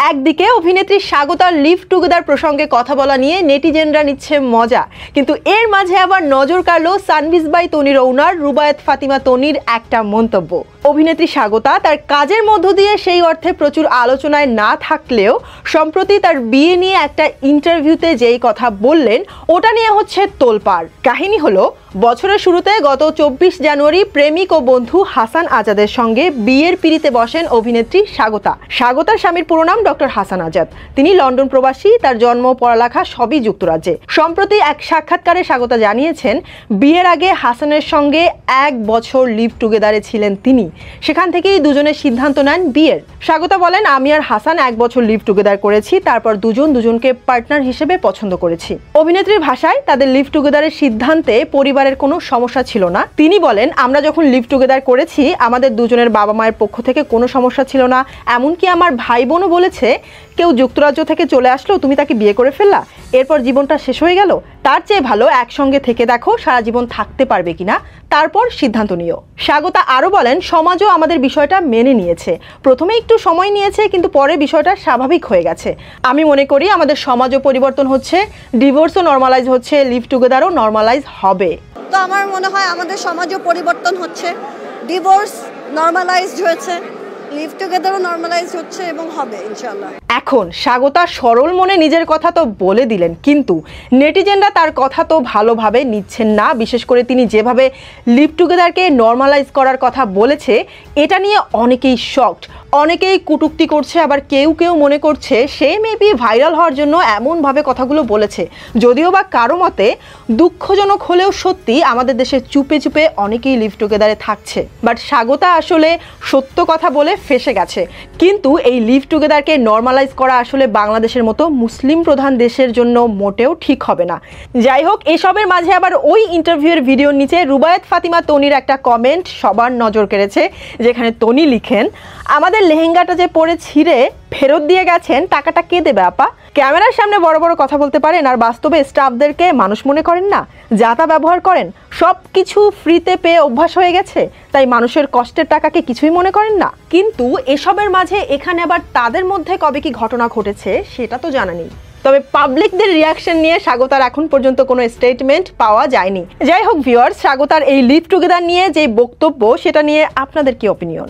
একদিকে অভিনেত্রী স্বাগতার live together প্রসঙ্গে কথা বলা নিয়ে নেটিজেনরা নিচ্ছে মজা, কিন্তু এর মাঝে আবার নজর কাড়ল সানভিজ বাই তনির ওনার রুবায়েত ফাতিমা তনির একটা মন্তব্য। অভিনেত্রী স্বাগতা তার কাজের মধ্য দিয়ে সেই অর্থে প্রচুর আলোচনায় না থাকলেও সম্প্রতি তার বিয়ে নিয়ে একটা ইন্টারভিউতে যেই কথা বললেন ওটা নিয়ে হচ্ছে তোলপাড়। কাহিনী হলো, বছরের শুরুতে গত 24 জানুয়ারি প্রেমিক ও বন্ধু হাসান আজাদের সঙ্গে বিয়ের পিঁড়িতে বসেন অভিনেত্রী স্বাগতা। স্বাগতার স্বামীর পুরো নাম ডক্টর হাসান আজাদ। তিনি লন্ডন প্রবাসী, তার জন্ম পড়ালেখা সবই যুক্তরাজ্যে। সম্প্রতি এক সাক্ষাৎকারে স্বাগতা জানিয়েছেন বিয়ের আগে হাসানের সঙ্গে 1 বছর লিভ টুগেদারে ছিলেন তিনি, সেখান থেকেই দুজনের সিদ্ধান্ত নেন বিয়ের। স্বাগতা বলেন, আমি আর হাসান 1 বছর লিভ টুগেদার করেছি, তারপর দুজনকে পার্টনার হিসেবে পছন্দ করেছি। অভিনেত্রীর ভাষায় তাদের লিভ টুগেদারের সিদ্ধান্তে পরিবারের কোনো সমস্যা ছিল না। তিনি বলেন, আমরা যখন লিভ টুগেদার করেছি আমাদের দুজনের বাবা মায়ের পক্ষ থেকে কোনো সমস্যা ছিল না, এমনকি আমার ভাই বোনও বলেছে কেউ যুক্তরাজ্য থেকে চলে আসলো তুমি তাকে বিয়ে করে ফেললা, এরপর জীবনটা শেষ হয়ে গেল, তার চেয়ে ভালো একসঙ্গে থেকে দেখো সারা জীবন থাকতে পারবে কিনা, তারপর সিদ্ধান্ত নিও। স্বাগতা আরও বলেন, সমাজও আমাদের বিষয়টা মেনে নিয়েছে, প্রথমে একটু সময় নিয়েছে কিন্তু পরে বিষয়টা স্বাভাবিক হয়ে গেছে। আমি মনে করি আমাদের সমাজও পরিবর্তন হচ্ছে, ডিভোর্সও নর্মালাইজ হচ্ছে, লিভ টুগেদারও নর্মালাইজ হবে। তো আমার মনে হয় আমাদের সমাজও পরিবর্তন হচ্ছে, ডিভোর্স নর্মালাইজড হয়েছে, লিভ টুগেদারও নর্মালাইজ হচ্ছে এবং হবে ইনশাআল্লাহ। এখন স্বাগতা সরল মনে নিজের কথা তো বলে দিলেন, কিন্তু নেটিজেনরা তার কথা তো ভালোভাবে নিচ্ছেন না। বিশেষ করে তিনি যেভাবে লিভ টুগেদারকে নর্মালাইজ করার কথা বলেছে এটা নিয়ে অনেকেই শকড, অনেকেই কটূক্তি করছে, আবার কেউ মনে করছে সে মেবি ভাইরাল হওয়ার জন্য এমনভাবে কথাগুলো বলেছে। যদিও বা কারো মতে দুঃখজনক হলেও সত্যি আমাদের দেশে চুপে চুপে অনেকেই লিভ টুগেদারে থাকছে, বাট স্বাগতা আসলে সত্য কথা বলে ফেসে গেছে। কিন্তু এই লিভ টুগেদারকে নর্মালাইজ করা আসলে বাংলাদেশের মতো মুসলিম প্রধান দেশের জন্য মোটেও ঠিক হবে না। যাই হোক, এসবের মাঝে আবার ওই ইন্টারভিউয়ের ভিডিওর নিচে রুবায়েত ফাতিমা তনির একটা কমেন্ট সবার নজর কেড়েছে, যেখানে তনি লিখেন, আমাদের লেহেঙ্গাটা যে পরে ছিঁড়ে ফেরত দিয়ে গেছেন টাকাটা কে দেবে আপা? ক্যামেরার সামনে বড় বড় কথা বলতে পারেন আর বাস্তবে স্টাফদেরকে মানুষ মনে করেন না, যা তা ব্যবহার করেন, সব কিছু ফ্রিতে পেয়ে অভ্যাস হয়ে গেছে, তাই মানুষের কষ্টের টাকাকে কিছুই মনে করেন না। কিন্তু এসবের মাঝে এখানে আবার তাদের মধ্যে কবে কি ঘটনা ঘটেছে সেটা তো জানা নেই। তবে পাবলিকদের রিয়াকশন নিয়ে স্বাগতার এখন পর্যন্ত কোনো স্টেটমেন্ট পাওয়া যায়নি। যাই হোক ভিউয়ার্স, স্বাগতার এই লিভ টুগেদার নিয়ে যে বক্তব্য সেটা নিয়ে আপনাদের কি অপিনিয়ন?